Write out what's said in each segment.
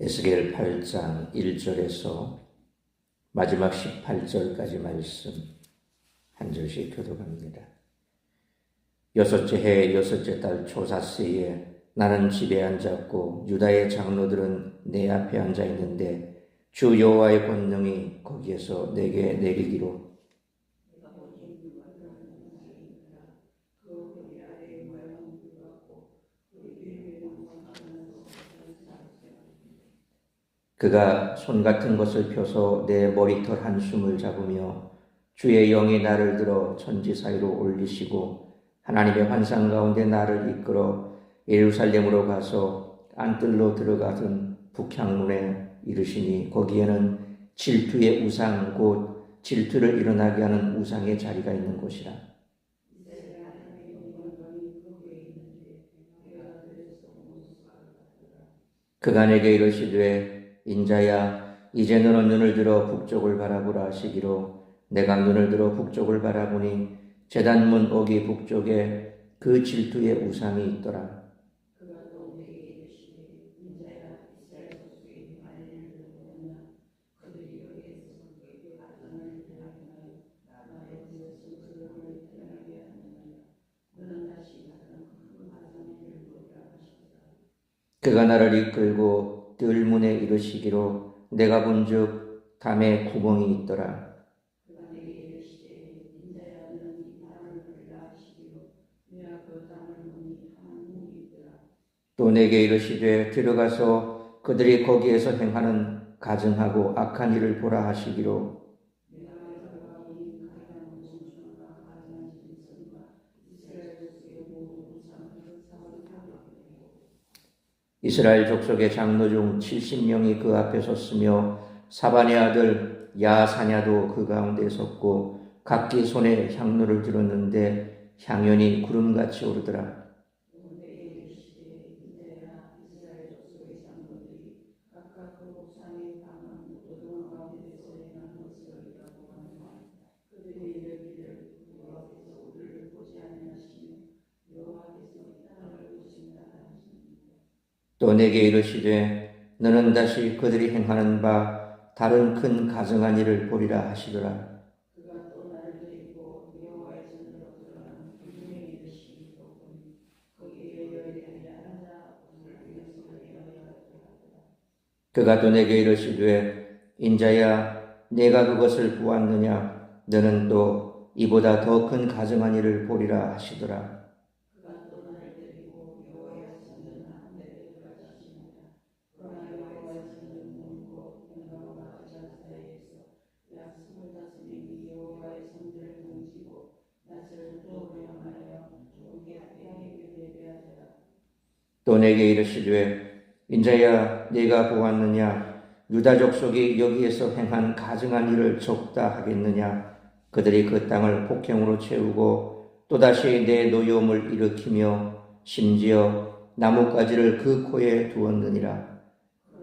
에스겔 8장 1절에서 마지막 18절까지 말씀 한 절씩 교독합니다. 여섯째 해 여섯째 달 초사세에 나는 집에 앉았고 유다의 장로들은 내 앞에 앉아 있는데 주 여호와의 권능이 거기에서 내게 내리기로 그가 손 같은 것을 펴서 내 머리털 한숨을 잡으며 주의 영이 나를 들어 천지 사이로 올리시고 하나님의 환상 가운데 나를 이끌어 예루살렘으로 가서 안뜰로 들어가던 북향문에 이르시니 거기에는 질투의 우상 곧 질투를 일어나게 하는 우상의 자리가 있는 곳이라. 그가 내게 이르시되 인자야 이제 너는 눈을 들어 북쪽을 바라보라 하시기로 내가 눈을 들어 북쪽을 바라보니 제단문 어기 북쪽에 그 질투의 우상이 있더라. 그가 나를 이끌고 뜰문에 이르시기로 내가 본즉 담에 구멍이 있더라. 또 내게 이르시되 들어가서 그들이 거기에서 행하는 가증하고 악한 일을 보라 하시기로 이스라엘 족속의 장로 중 70명이 그 앞에 섰으며 사반의 아들 야사냐도 그 가운데 섰고 각기 손에 향로를 들었는데 향연이 구름같이 오르더라. 또 내게 이르시되 너는 다시 그들이 행하는 바 다른 큰 가증한 일을 보리라 하시더라. 그가 또 내게 이르시되 인자야 내가 그것을 보았느냐 너는 또 이보다 더 큰 가증한 일을 보리라 하시더라. 또 내게 이르시되 인자야 네가 보았느냐 유다 족속이 여기에서 행한 가증한 일을 적다 하겠느냐 그들이 그 땅을 폭행으로 채우고 또다시 내 노여움을 일으키며 심지어 나뭇가지를 그 코에 두었느니라.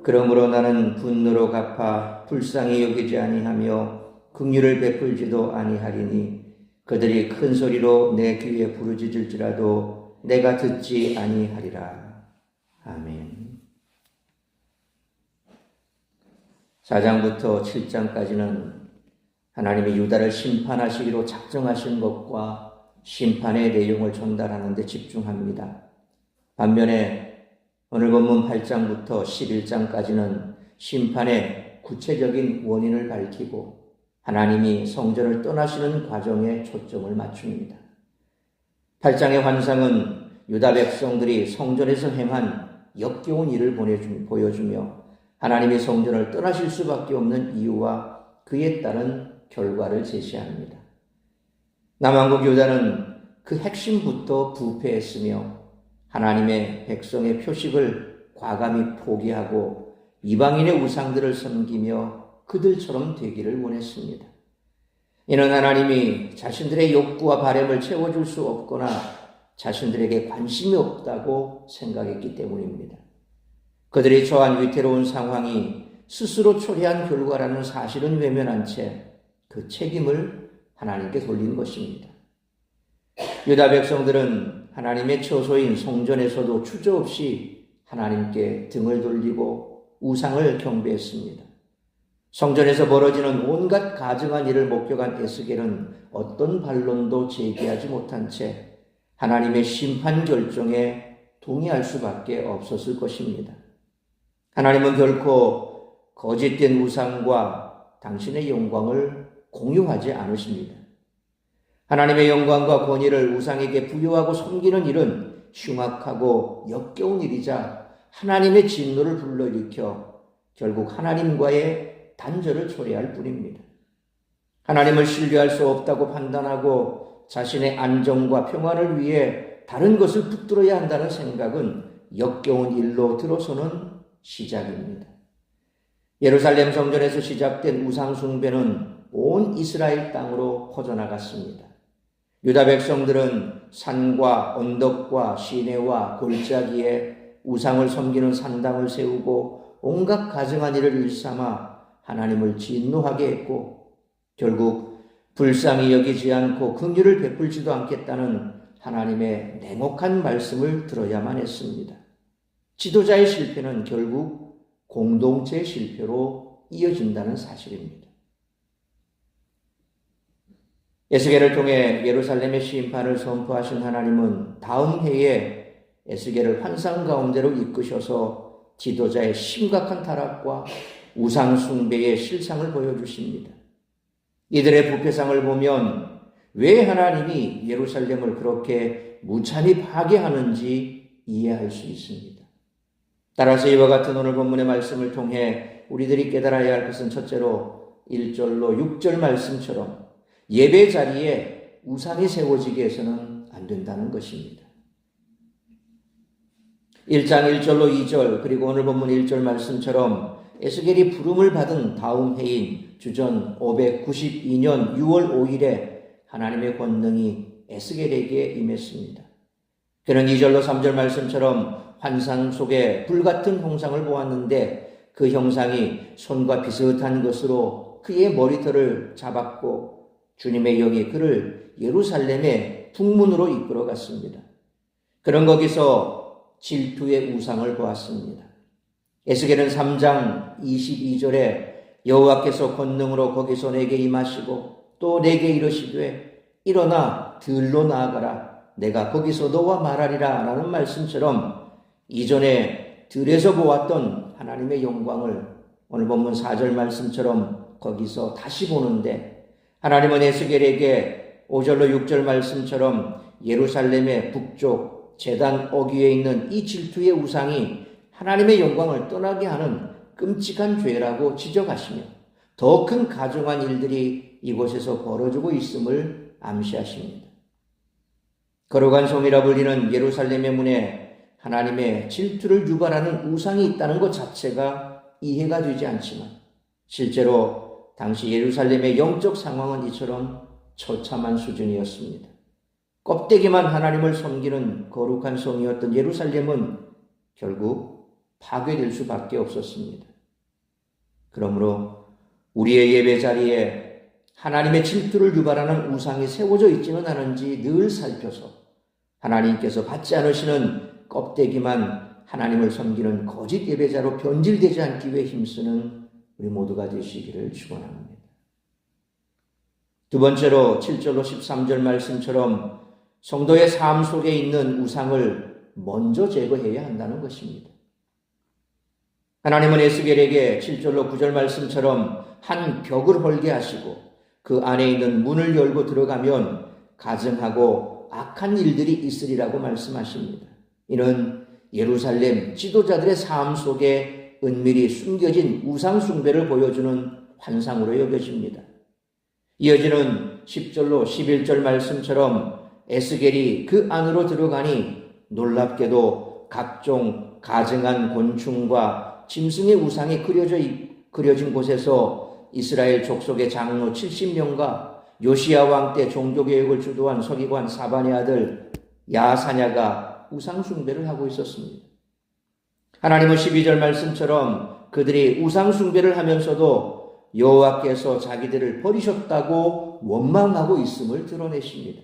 그러므로 나는 분노로 갚아 불쌍히 여기지 아니하며 긍휼을 베풀지도 아니하리니 그들이 큰 소리로 내 귀에 부르짖을지라도 내가 듣지 아니하리라. 아멘. 4장부터 7장까지는 하나님이 유다를 심판하시기로 작정하신 것과 심판의 내용을 전달하는 데 집중합니다. 반면에 오늘 본문 8장부터 11장까지는 심판의 구체적인 원인을 밝히고 하나님이 성전을 떠나시는 과정에 초점을 맞춥니다. 8장의 환상은 유다 백성들이 성전에서 행한 역겨운 일을 보여주며 하나님이 성전을 떠나실 수밖에 없는 이유와 그에 따른 결과를 제시합니다. 남왕국 유다는 그 핵심부터 부패했으며 하나님의 백성의 표식을 과감히 포기하고 이방인의 우상들을 섬기며 그들처럼 되기를 원했습니다. 이는 하나님이 자신들의 욕구와 바램을 채워줄 수 없거나 자신들에게 관심이 없다고 생각했기 때문입니다. 그들이 처한 위태로운 상황이 스스로 초래한 결과라는 사실은 외면한 채 그 책임을 하나님께 돌린 것입니다. 유다 백성들은 하나님의 처소인 성전에서도 주저없이 하나님께 등을 돌리고 우상을 경배했습니다. 성전에서 벌어지는 온갖 가증한 일을 목격한 에스겔은 어떤 반론도 제기하지 못한 채 하나님의 심판 결정에 동의할 수밖에 없었을 것입니다. 하나님은 결코 거짓된 우상과 당신의 영광을 공유하지 않으십니다. 하나님의 영광과 권위를 우상에게 부여하고 섬기는 일은 흉악하고 역겨운 일이자 하나님의 진노를 불러일으켜 결국 하나님과의 단절을 초래할 뿐입니다. 하나님을 신뢰할 수 없다고 판단하고 자신의 안정과 평안을 위해 다른 것을 붙들어야 한다는 생각은 역겨운 일로 들어서는 시작입니다. 예루살렘 성전에서 시작된 우상 숭배는 온 이스라엘 땅으로 퍼져나갔습니다. 유다 백성들은 산과 언덕과 시내와 골짜기에 우상을 섬기는 산당을 세우고 온갖 가증한 일을 일삼아 하나님을 진노하게 했고, 결국 불쌍히 여기지 않고 긍휼을 베풀지도 않겠다는 하나님의 냉혹한 말씀을 들어야만 했습니다. 지도자의 실패는 결국 공동체의 실패로 이어진다는 사실입니다. 에스겔을 통해 예루살렘의 심판을 선포하신 하나님은 다음 해에 에스겔을 환상 가운데로 이끄셔서 지도자의 심각한 타락과 우상 숭배의 실상을 보여주십니다. 이들의 부패상을 보면 왜 하나님이 예루살렘을 그렇게 무참히 파괴하는지 이해할 수 있습니다. 따라서 이와 같은 오늘 본문의 말씀을 통해 우리들이 깨달아야 할 것은 첫째로 1절로 6절 말씀처럼 예배 자리에 우상이 세워지게 해서는 안 된다는 것입니다. 1장 1절로 2절 그리고 오늘 본문 1절 말씀처럼 에스겔이 부름을 받은 다음 해인 주전 592년 6월 5일에 하나님의 권능이 에스겔에게 임했습니다. 그는 2절로 3절 말씀처럼 환상 속에 불같은 형상을 보았는데 그 형상이 손과 비슷한 것으로 그의 머리털을 잡았고 주님의 영이 그를 예루살렘의 북문으로 이끌어 갔습니다. 그는 거기서 질투의 우상을 보았습니다. 에스겔은 3장 22절에 여호와께서 권능으로 거기서 내게 임하시고 또 내게 이르시되 일어나 들로 나아가라 내가 거기서 너와 말하리라 라는 말씀처럼 이전에 들에서 보았던 하나님의 영광을 오늘 본문 4절 말씀처럼 거기서 다시 보는데 하나님은 에스겔에게 5절로 6절 말씀처럼 예루살렘의 북쪽 제단 어귀에 있는 이 질투의 우상이 하나님의 영광을 떠나게 하는 끔찍한 죄라고 지적하시며 더 큰 가증한 일들이 이곳에서 벌어지고 있음을 암시하십니다. 거룩한 성이라 불리는 예루살렘의 문에 하나님의 질투를 유발하는 우상이 있다는 것 자체가 이해가 되지 않지만 실제로 당시 예루살렘의 영적 상황은 이처럼 처참한 수준이었습니다. 껍데기만 하나님을 섬기는 거룩한 성이었던 예루살렘은 결국 파괴될 수밖에 없었습니다. 그러므로 우리의 예배 자리에 하나님의 질투를 유발하는 우상이 세워져 있지는 않은지 늘 살펴서 하나님께서 받지 않으시는 껍데기만 하나님을 섬기는 거짓 예배자로 변질되지 않기 위해 힘쓰는 우리 모두가 되시기를 축원합니다. 두 번째로 7절로 13절 말씀처럼 성도의 삶 속에 있는 우상을 먼저 제거해야 한다는 것입니다. 하나님은 에스겔에게 7절로 9절 말씀처럼 한 벽을 헐게 하시고 그 안에 있는 문을 열고 들어가면 가증하고 악한 일들이 있으리라고 말씀하십니다. 이는 예루살렘 지도자들의 삶 속에 은밀히 숨겨진 우상 숭배를 보여주는 환상으로 여겨집니다. 이어지는 10절로 11절 말씀처럼 에스겔이 그 안으로 들어가니 놀랍게도 각종 가증한 곤충과 짐승의 우상이 그려진 곳에서 이스라엘 족속의 장로 70명과 요시야 왕 때 종교개혁을 주도한 서기관 사반의 아들 야사냐가 우상 숭배를 하고 있었습니다. 하나님은 12절 말씀처럼 그들이 우상 숭배를 하면서도 여호와께서 자기들을 버리셨다고 원망하고 있음을 드러내십니다.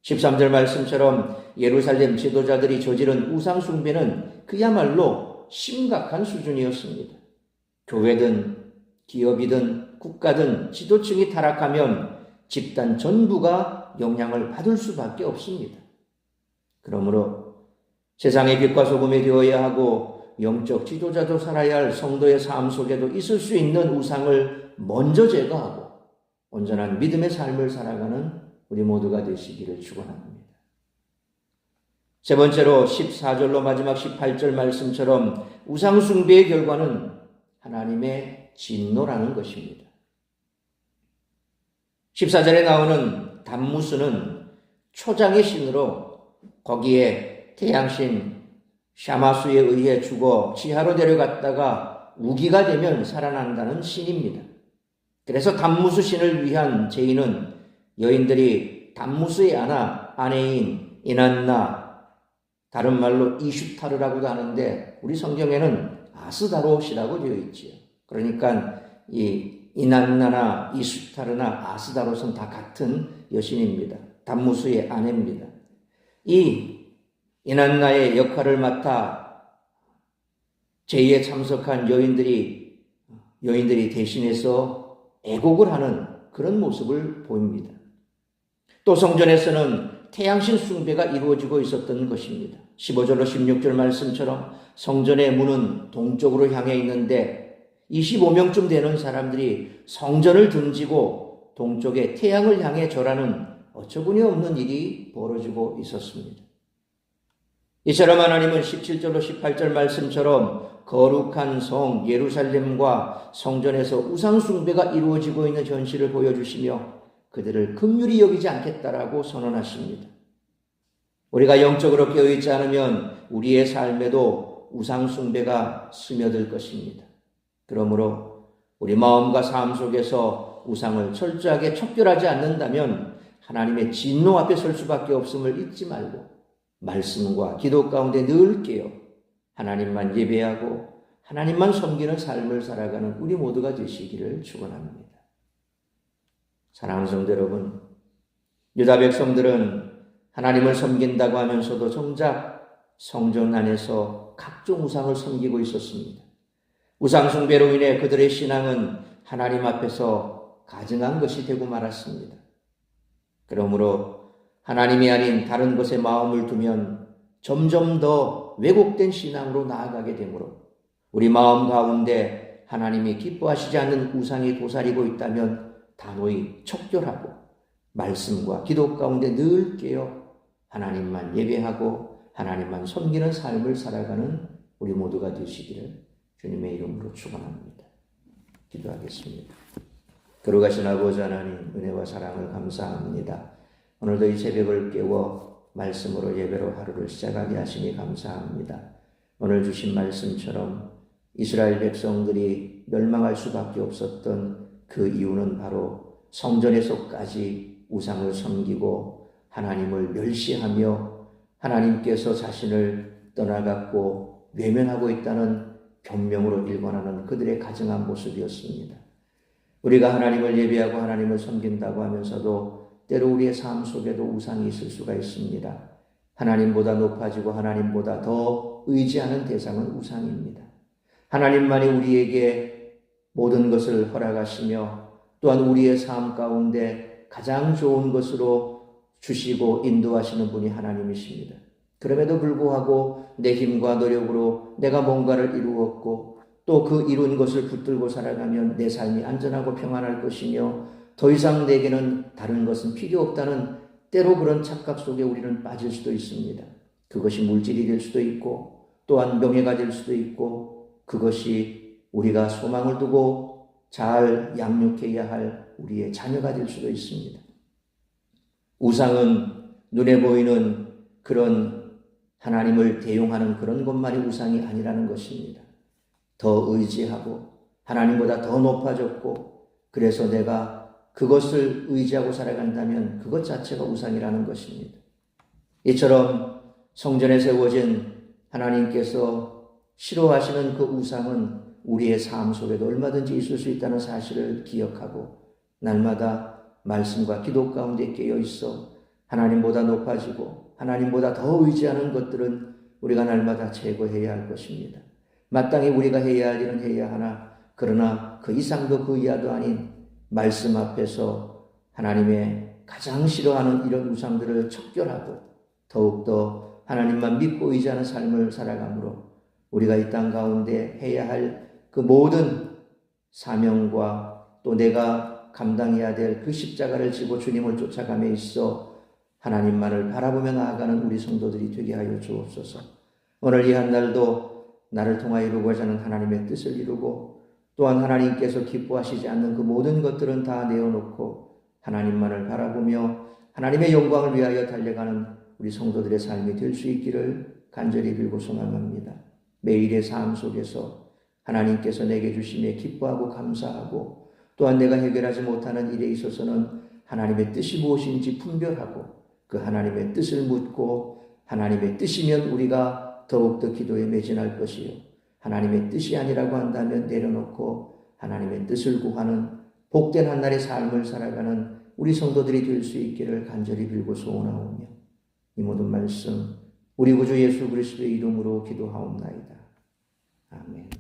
13절 말씀처럼 예루살렘 지도자들이 저지른 우상 숭배는 그야말로 심각한 수준이었습니다. 교회든 기업이든 국가든 지도층이 타락하면 집단 전부가 영향을 받을 수밖에 없습니다. 그러므로 세상의 빛과 소금이 되어야 하고 영적 지도자도 살아야 할 성도의 삶 속에도 있을 수 있는 우상을 먼저 제거하고 온전한 믿음의 삶을 살아가는 우리 모두가 되시기를 축원합니다. 세 번째로 14절로 마지막 18절 말씀처럼 우상 숭배의 결과는 하나님의 진노라는 것입니다. 14절에 나오는 담무스는 초장의 신으로 거기에 태양신 샤마수에 의해 죽어 지하로 데려갔다가 우기가 되면 살아난다는 신입니다. 그래서 담무스 신을 위한 제인은 여인들이 담무스의 아내인 이난나, 다른 말로 이슈타르라고도 하는데 우리 성경에는 아스다롯이라고 되어 있지요. 그러니까 이 이난나나 이슈타르나 아스다롯은 다 같은 여신입니다. 담무스의 아내입니다. 이 이난나의 역할을 맡아 제의에 참석한 여인들이 대신해서 애곡을 하는 그런 모습을 보입니다. 또 성전에서는 태양신 숭배가 이루어지고 있었던 것입니다. 15절로 16절 말씀처럼 성전의 문은 동쪽으로 향해 있는데 25명쯤 되는 사람들이 성전을 등지고 동쪽에 태양을 향해 절하는 어처구니 없는 일이 벌어지고 있었습니다. 이처럼 하나님은 17절로 18절 말씀처럼 거룩한 성 예루살렘과 성전에서 우상 숭배가 이루어지고 있는 현실을 보여주시며 그들을 긍휼히 여기지 않겠다라고 선언하십니다. 우리가 영적으로 깨어있지 않으면 우리의 삶에도 우상 숭배가 스며들 것입니다. 그러므로 우리 마음과 삶 속에서 우상을 철저하게 척결하지 않는다면 하나님의 진노 앞에 설 수밖에 없음을 잊지 말고 말씀과 기도 가운데 늘 깨어 하나님만 예배하고 하나님만 섬기는 삶을 살아가는 우리 모두가 되시기를 축원합니다. 사랑하는 성도 여러분, 유다 백성들은 하나님을 섬긴다고 하면서도 정작 성전 안에서 각종 우상을 섬기고 있었습니다. 우상 숭배로 인해 그들의 신앙은 하나님 앞에서 가증한 것이 되고 말았습니다. 그러므로 하나님이 아닌 다른 것에 마음을 두면 점점 더 왜곡된 신앙으로 나아가게 되므로 우리 마음 가운데 하나님이 기뻐하시지 않는 우상이 도사리고 있다면 단호히 척결하고 말씀과 기도 가운데 늘 깨어 하나님만 예배하고 하나님만 섬기는 삶을 살아가는 우리 모두가 되시기를 주님의 이름으로 축원합니다. 기도하겠습니다. 거룩하신 아버지 하나님, 은혜와 사랑을 감사합니다. 오늘도 이 새벽을 깨워 말씀으로 예배로 하루를 시작하게 하시니 감사합니다. 오늘 주신 말씀처럼 이스라엘 백성들이 멸망할 수밖에 없었던 그 이유는 바로 성전에서까지 우상을 섬기고 하나님을 멸시하며 하나님께서 자신을 떠나갔고 외면하고 있다는 변명으로 일관하는 그들의 가증한 모습이었습니다. 우리가 하나님을 예배하고 하나님을 섬긴다고 하면서도 때로 우리의 삶 속에도 우상이 있을 수가 있습니다. 하나님보다 높아지고 하나님보다 더 의지하는 대상은 우상입니다. 하나님만이 우리에게 모든 것을 허락하시며 또한 우리의 삶 가운데 가장 좋은 것으로 주시고 인도하시는 분이 하나님이십니다. 그럼에도 불구하고 내 힘과 노력으로 내가 뭔가를 이루었고 또 그 이룬 것을 붙들고 살아가면 내 삶이 안전하고 평안할 것이며 더 이상 내게는 다른 것은 필요 없다는 때로 그런 착각 속에 우리는 빠질 수도 있습니다. 그것이 물질이 될 수도 있고 또한 명예가 될 수도 있고 그것이 우리가 소망을 두고 잘 양육해야 할 우리의 자녀가 될 수도 있습니다. 우상은 눈에 보이는 그런 하나님을 대용하는 그런 것만이 우상이 아니라는 것입니다. 더 의지하고 하나님보다 더 높아졌고 그래서 내가 그것을 의지하고 살아간다면 그것 자체가 우상이라는 것입니다. 이처럼 성전에 세워진 하나님께서 싫어하시는 그 우상은 우리의 삶 속에도 얼마든지 있을 수 있다는 사실을 기억하고 날마다 말씀과 기도 가운데 깨어 있어 하나님보다 높아지고 하나님보다 더 의지하는 것들은 우리가 날마다 제거해야 할 것입니다. 마땅히 우리가 해야 할 일은 해야 하나 그러나 그 이상도 그 이하도 아닌 말씀 앞에서 하나님의 가장 싫어하는 이런 우상들을 척결하고 더욱더 하나님만 믿고 의지하는 삶을 살아가므로 우리가 이 땅 가운데 해야 할 그 모든 사명과 또 내가 감당해야 될 그 십자가를 지고 주님을 쫓아감에 있어 하나님만을 바라보며 나아가는 우리 성도들이 되게 하여 주옵소서. 오늘 이 한 날도 나를 통하여 이루고자 하는 하나님의 뜻을 이루고 또한 하나님께서 기뻐하시지 않는 그 모든 것들은 다 내어놓고 하나님만을 바라보며 하나님의 영광을 위하여 달려가는 우리 성도들의 삶이 될 수 있기를 간절히 빌고 소망합니다. 매일의 삶 속에서 하나님께서 내게 주심에 기뻐하고 감사하고 또한 내가 해결하지 못하는 일에 있어서는 하나님의 뜻이 무엇인지 분별하고 그 하나님의 뜻을 묻고 하나님의 뜻이면 우리가 더욱더 기도에 매진할 것이요 하나님의 뜻이 아니라고 한다면 내려놓고 하나님의 뜻을 구하는 복된 한날의 삶을 살아가는 우리 성도들이 될 수 있기를 간절히 빌고 소원하오며 이 모든 말씀 우리 구주 예수 그리스도의 이름으로 기도하옵나이다. 아멘.